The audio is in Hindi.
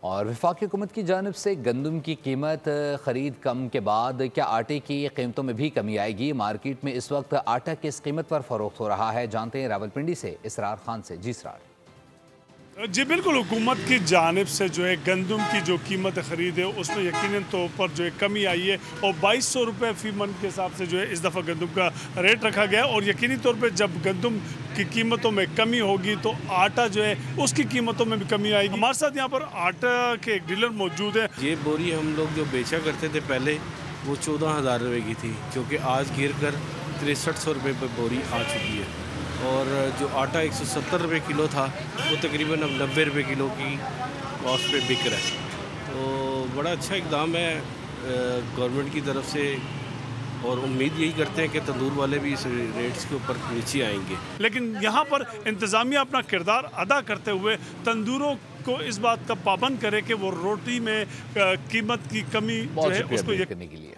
और वफाकी हुकूमत की जानिब से गंदम की कीमत ख़रीद कम के बाद क्या आटे की कीमतों में भी कमी आएगी? मार्केट में इस वक्त आटा किस कीमत पर फ़रोख्त हो रहा है, जानते हैं रावलपिंडी से इसरार खान से। जी इसरार। जी बिल्कुल, हुकूमत की जानिब से जो है गंदम की जो कीमत ख़रीद है उसमें यकीनन तौर पर जो है कमी आई है और 2200 रुपये फ़ी मन के हिसाब से जो है इस दफ़ा गंदम का रेट रखा गया है। और यकीनी तौर पे जब गंदम की कीमतों में कमी होगी तो आटा जो है उसकी कीमतों में भी कमी आएगी। हमारे साथ यहाँ पर आटा के एक डीलर मौजूद है। ये बोरी हम लोग जो बेचा करते थे पहले वो 14,000 रुपये की थी, जो कि आज गिर कर 6300 रुपये पर बोरी आ चुकी है। और जो आटा 170 रुपये किलो था वो तकरीबन अब 90 रुपये किलो की कॉस्ट पे बिक रहा है। तो बड़ा अच्छा इकदाम है गवर्नमेंट की तरफ से, और उम्मीद यही करते हैं कि तंदूर वाले भी इस रेट्स के ऊपर नीचे आएंगे। लेकिन यहाँ पर इंतज़ामिया अपना किरदार अदा करते हुए तंदूरों को इस बात का पाबंद करे कि वो रोटी में कीमत की कमी जो है उसको करने के लिए